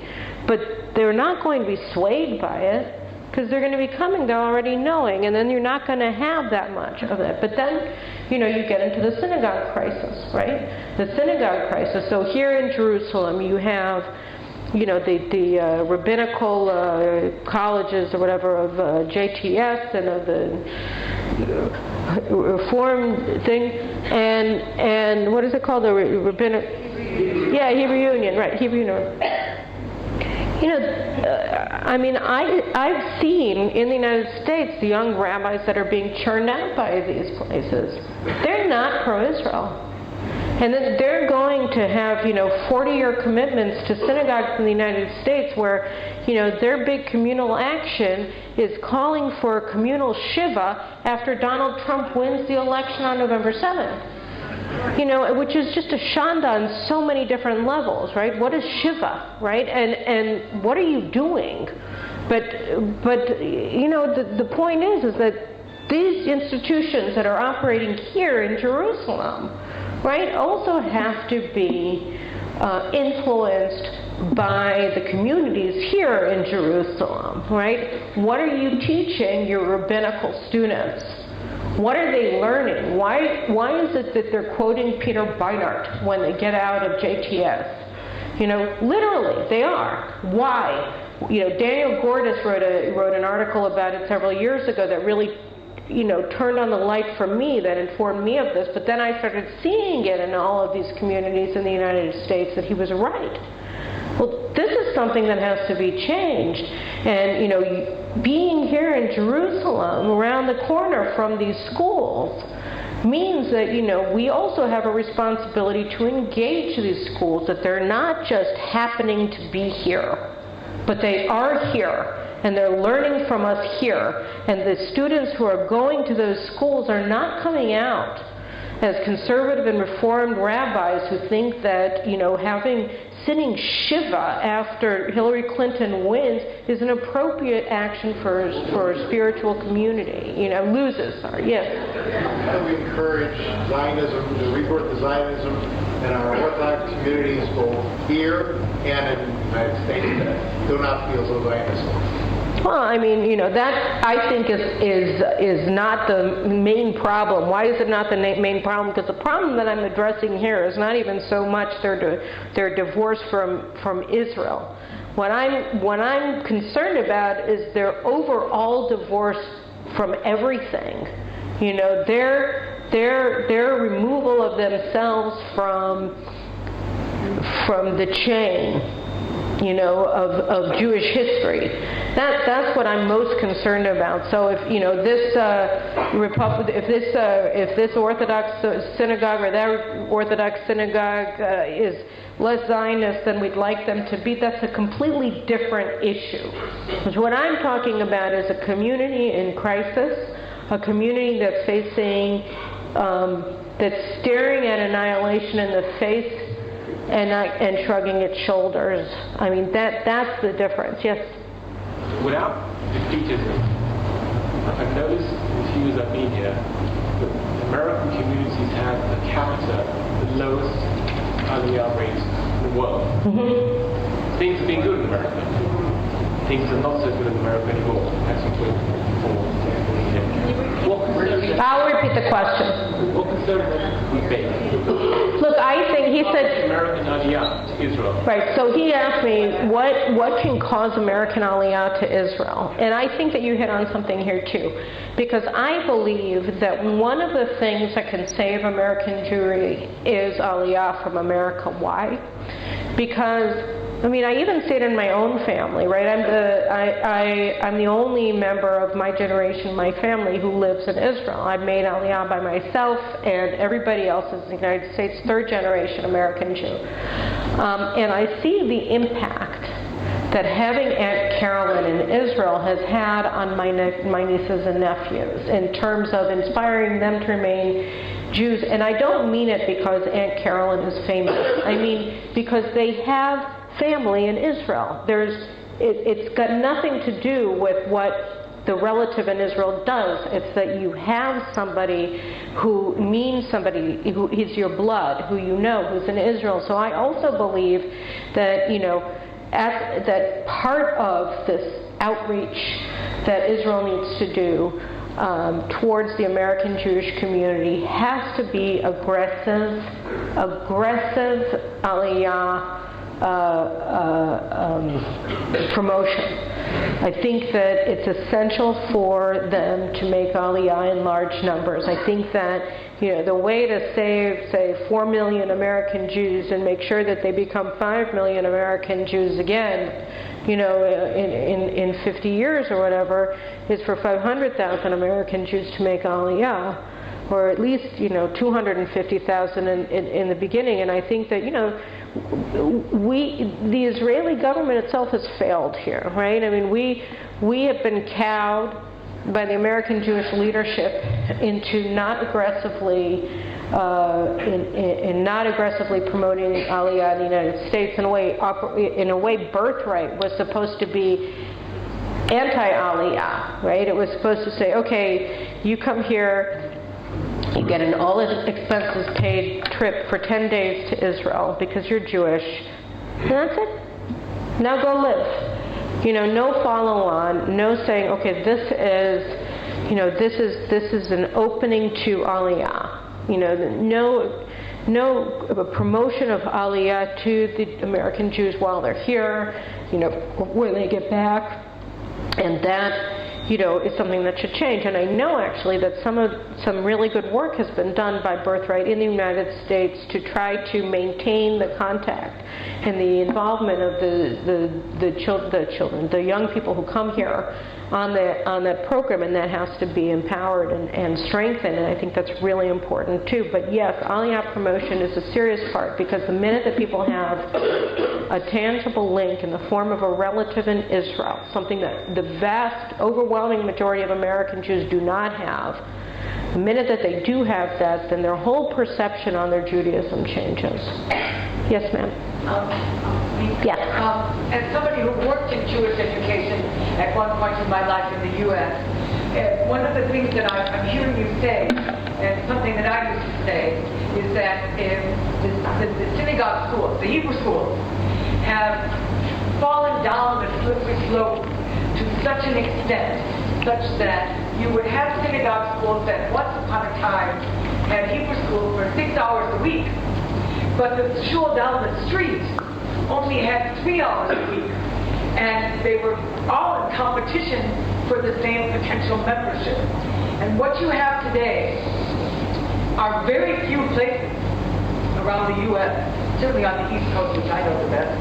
but they're not going to be swayed by it because they're going to be coming there already knowing, and then you're not going to have that much of it. But then, you know, you get into the synagogue crisis, right? The synagogue crisis. So here in Jerusalem, you have, you know, the rabbinical colleges or whatever of JTS and of the Reform thing, and what is it called? The rabbinic, Hebrew Union, right? Hebrew Union. You know, I mean, I've seen in the United States the young rabbis that are being churned out by these places. They're not pro-Israel. And then they're going to have, you know, 40-year commitments to synagogues in the United States where, you know, their big communal action is calling for a communal Shiva after Donald Trump wins the election on November 7th. You know, which is just a shanda on so many different levels, right? What is Shiva, right? And what are you doing? But you know, the point is that these institutions that are operating here in Jerusalem, right, also have to be influenced by the communities here in Jerusalem, right? What are you teaching your rabbinical students? What are they learning? Why is it that they're quoting Peter Beinart when they get out of JTS? Literally, they are. Why? Daniel Gordis wrote an article about it several years ago that really, turned on the light for me, that informed me of this. But then I started seeing it in all of these communities in the United States that he was right. Well, this is something that has to be changed. And, being here in Jerusalem, around the corner from these schools, means that, we also have a responsibility to engage these schools, that they're not just happening to be here, but they are here, and they're learning from us here. And the students who are going to those schools are not coming out as conservative and reformed rabbis who think that, sitting Shiva after Hillary Clinton wins is an appropriate action for a spiritual community. Loses, sorry, yes. How do we encourage Zionism, the rebirth of Zionism in our Orthodox communities, both here and in the United States, that do not feel so Zionist? Well, that I think is not the main problem. Why is it not the main problem? Because the problem that I'm addressing here is not even so much their divorce from Israel. What I'm concerned about is their overall divorce from everything. Their removal of themselves from the chain, of Jewish history. That's what I'm most concerned about. So if this Orthodox synagogue or that Orthodox synagogue is less Zionist than we'd like them to be, that's a completely different issue. Because what I'm talking about is a community in crisis, a community that's facing, that's staring at annihilation in the face and shrugging its shoulders. That's the difference. Yes? Without defeatism, I've noticed the few years I've been here, the American communities have per capita the lowest Aliyah rates in the world. Mm-hmm. Things have been good in America. Things are not so good in America anymore. That's what we're for. I'll repeat the question. What concern we face? Look, I think he said American Aliyah to Israel. Right. So he asked me what can cause American Aliyah to Israel, and I think that you hit on something here too, because I believe that one of the things that can save American Jewry is Aliyah from America. Why? Because I even see it in my own family, right? I'm the only member of my generation, my family, who lives in Israel. I've made Aliyah by myself, and everybody else is in the United States, third generation American Jew. And I see the impact that having Aunt Carolyn in Israel has had on my nieces and nephews in terms of inspiring them to remain Jews. And I don't mean it because Aunt Carolyn is famous. I mean because they have family in Israel. It's got nothing to do with what the relative in Israel does. It's that you have somebody who means somebody, who is your blood, who who's in Israel. So I also believe that, that part of this outreach that Israel needs to do towards the American Jewish community has to be aggressive Aliyah promotion. I think that it's essential for them to make Aliyah in large numbers. I think that the way to save, say, 4 million American Jews and make sure that they become 5 million American Jews again, in 50 years or whatever, is for 500,000 American Jews to make Aliyah, or at least 250,000 in the beginning. And I think that the Israeli government itself has failed here, right? We have been cowed by the American Jewish leadership into not aggressively promoting Aliyah in the United States. In a way, birthright was supposed to be anti-Aliyah, right? It was supposed to say, okay, you come here, You get an all-expenses-paid trip for 10 days to Israel because you're Jewish. And that's it. Now go live. No follow-on, no saying, okay, this is an opening to Aliyah. No promotion of Aliyah to the American Jews while they're here, when they get back. And that, is something that should change. And I know actually that some really good work has been done by Birthright in the United States to try to maintain the contact and the involvement of the young people who come here on that program, and that has to be empowered and strengthened, and I think that's really important too. But yes, Aliyah promotion is a serious part, because the minute that people have a tangible link in the form of a relative in Israel, something that the vast, overwhelming majority of American Jews do not have, the minute that they do have that, then their whole perception on their Judaism changes. Yes, ma'am. As somebody who worked in Jewish education at one point in my life in the U.S., one of the things that I'm hearing you say, and something that I used to say, is that the synagogue schools, the Hebrew schools, have fallen down the slippery slope to such an extent, such that you would have synagogue schools that once upon a time had Hebrew schools for 6 hours a week, but the shul down the street only had 3 hours a week, and they were all in competition for the same potential membership. And what you have today are very few places around the U.S., certainly on the East Coast, which I know the best,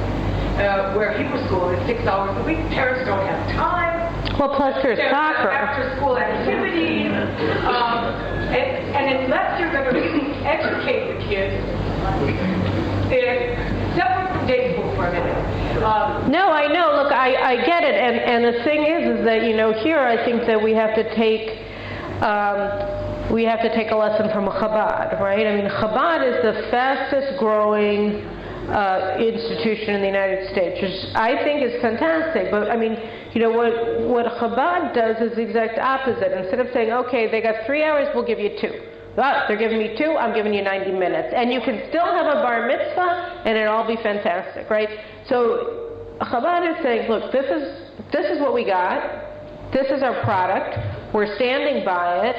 where Hebrew school is 6 hours a week. Parents don't have time. Well, plus there's soccer. After-school activities. And unless you're going to really educate the kids, separate from day school for a minute. No, I know. Look, I get it. And the thing is that, here I think that we have to take a lesson from Chabad, right? I mean, Chabad is the fastest growing institution in the United States, which I think is fantastic. But I mean, what Chabad does is the exact opposite. Instead of saying, okay, they got 3 hours, we'll give you 2. Well, they're giving me 2, I'm giving you 90 minutes. And you can still have a bar mitzvah, and it'll all be fantastic, right? So Chabad is saying, look, this is what we got. This is our product. We're standing by it.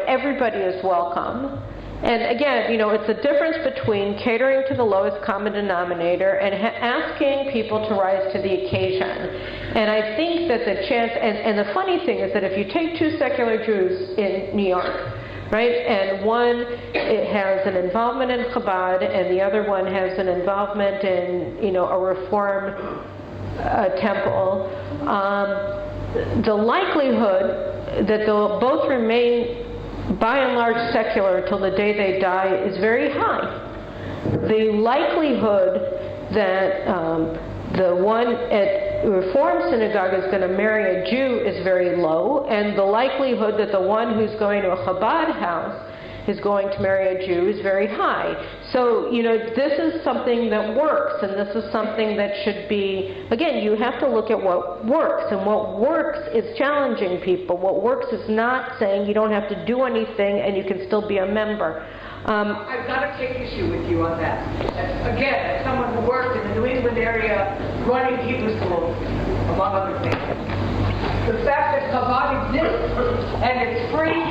Everybody is welcome. And again, it's the difference between catering to the lowest common denominator and asking people to rise to the occasion. And I think that the chance, and the funny thing is that if you take 2 secular Jews in New York, right, and one has an involvement in Chabad and the other one has an involvement in, a Reform temple, the likelihood that they'll both remain by and large secular till the day they die is very high. The likelihood that the one at Reform synagogue is going to marry a Jew is very low, and the likelihood that the one who's going to a Chabad house is going to marry a Jew is very high. So, this is something that works, and this is something that should be, again, you have to look at what works, and what works is challenging people. What works is not saying you don't have to do anything and you can still be a member. I've got to take issue with you on that. Again, as someone who worked in the New England area running Hebrew schools, among other things, the fact that Chabad exists and it's free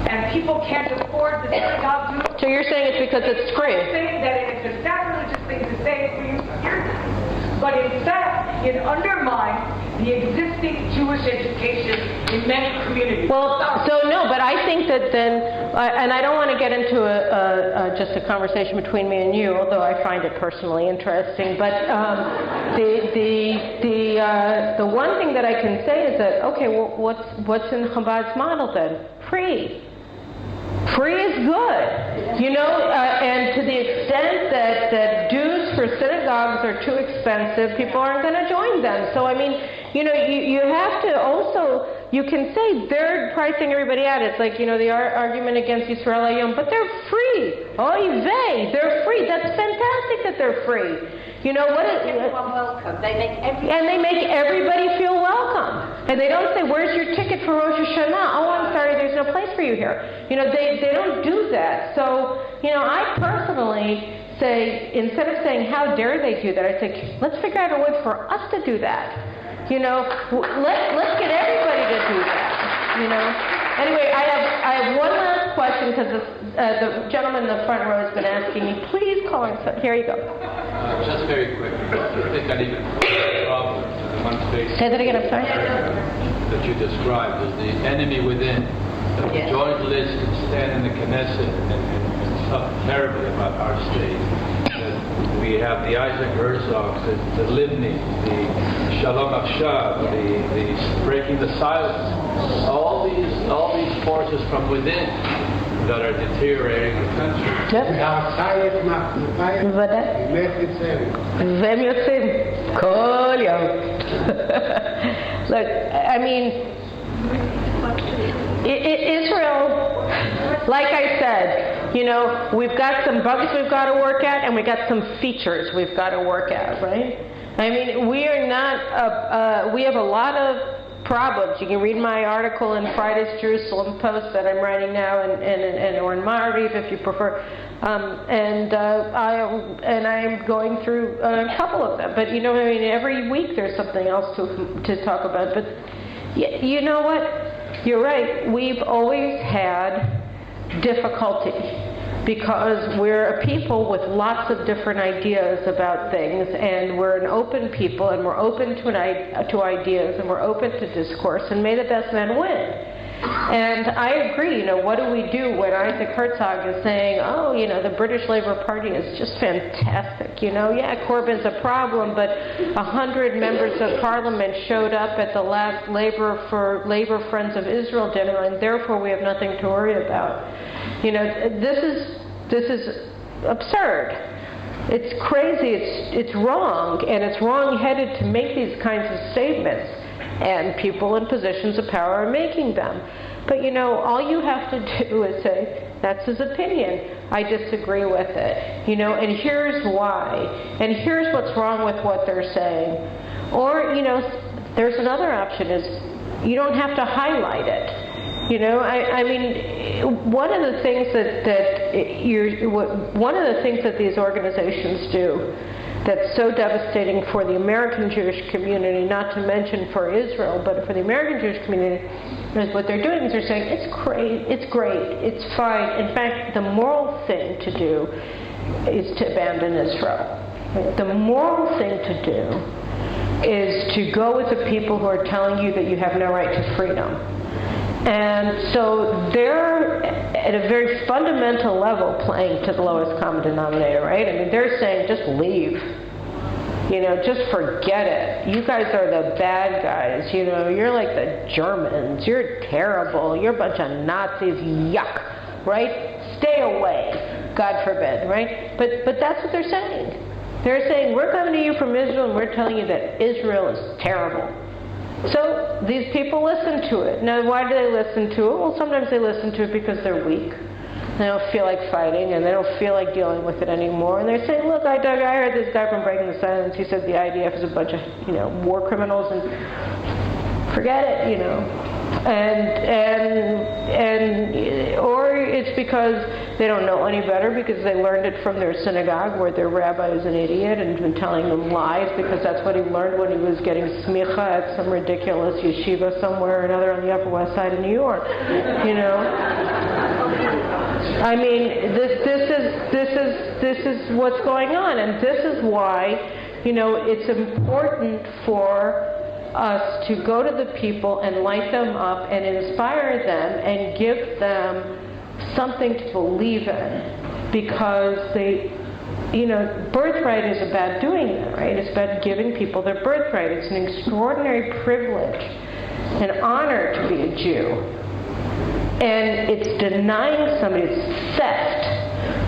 and people can't afford the synagogue dues. So you're saying it's because it's free? I'm saying that it's a sacrilegious thing to say for you to hear this. But in fact, it undermines the existing Jewish education in many communities. Well, so no, but I think that then, and I don't want to get into just a conversation between me and you, although I find it personally interesting. But the one thing that I can say is that, okay, well, what's in Chabad's model then? Free. Free is good, and to the extent that dues for synagogues are too expensive, people aren't going to join them. So, I mean, you have to also, you can say they're pricing everybody out. It's like, the argument against Isreel, but they're free. Oy vey, they're free. That's fantastic that they're they're free. You know what? Everyone welcome. They make everyone. And they make everybody feel welcome. And they don't say, "Where's your ticket for Rosh Hashanah?" "Oh, I'm sorry, there's no place for you here." You know, they don't do that. So, you know, I personally say, instead of saying, "How dare they do that?" I say, let's figure out a way for us to do that. You know, let's get everybody to do that. You know. Anyway, I have one last question because the gentleman in the front row has been asking me. Please call in. Here you go. Just very quick. I think I even problem to the one face. Say that again. I'm sorry. That you described as the enemy within. That the joint list can stand in the Knesset and talk terribly about our state. We have the Isaac Herzogs, the Libni, the Shalom Achshav, the breaking the silence. All these forces from within that are deteriorating the country. והם יוצאים כל יום. Look, I mean, Israel, like I said, you know, we've got some bugs we've got to work at, and we've got some features we've got to work at, right? I mean, we are not, we have a lot of problems. You can read my article in Friday's Jerusalem Post that I'm writing now, or in Ma'ariv if you prefer. And I'm going through a couple of them. But you know, I mean, every week there's something else to talk about. But you know what? You're right. We've always had difficulty because we're a people with lots of different ideas about things, and we're an open people, and we're open to ideas, and we're open to discourse, and may the best man win. And I agree, you know, what do we do when Isaac Herzog is saying, oh, you know, the British Labour Party is just fantastic, you know, yeah, Corbyn's a problem, but 100 members of Parliament showed up at the last Labour Friends of Israel dinner, and therefore we have nothing to worry about. You know, this is absurd. It's crazy, it's wrong, and it's wrong-headed to make these kinds of statements. And people in positions of power are making them. But you know, all you have to do is say, that's his opinion. I disagree with it. You know, and here's why. And here's what's wrong with what they're saying. Or, you know, there's another option is you don't have to highlight it. You know, I mean, one of the things that these organizations do that's so devastating for the American Jewish community, not to mention for Israel, but for the American Jewish community, is what they're doing is they're saying, it's great, it's fine. In fact, the moral thing to do is to abandon Israel. The moral thing to do is to go with the people who are telling you that you have no right to freedom. And so they're, at a very fundamental level, playing to the lowest common denominator, right? I mean, they're saying, just leave. You know, just forget it. You guys are the bad guys. You know, you're like the Germans. You're terrible. You're a bunch of Nazis. Yuck. Right? Stay away. God forbid. Right? But that's what they're saying. They're saying, we're coming to you from Israel, and we're telling you that Israel is terrible. So these people listen to it. Now, why do they listen to it? Well, sometimes they listen to it because they're weak. They don't feel like fighting, and they don't feel like dealing with it anymore. And they're saying, look, I heard this guy from Breaking the Silence. He said the IDF is a bunch of, you know, war criminals, and forget it, you know. Or it's because they don't know any better because they learned it from their synagogue where their rabbi is an idiot and been telling them lies because that's what he learned when he was getting smicha at some ridiculous yeshiva somewhere or another on the Upper West Side of New York. You know, I mean, this is what's going on, and this is why, you know, it's important for us to go to the people and light them up and inspire them and give them something to believe in, because they, you know, birthright is about doing that, right? It's about giving people their birthright. It's an extraordinary privilege, an honor to be a Jew. And it's denying somebody, it's theft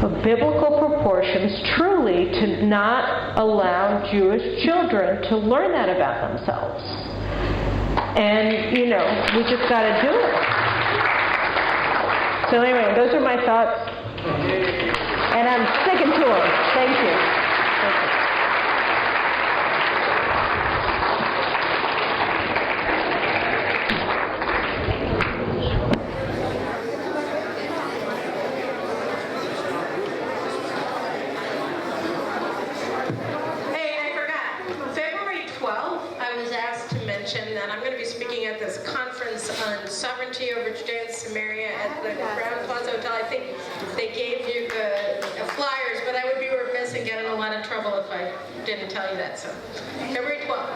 of biblical proportions, truly, to not allow Jewish children to learn that about themselves. And, you know, we just got to do it. So anyway, those are my thoughts. And I'm sticking to them. Thank you. sovereignty over Judea and Samaria at the Crown Plaza Hotel. I think they gave you the flyers, but I would be remiss and get in a lot of trouble if I didn't tell you that. So, February 12th.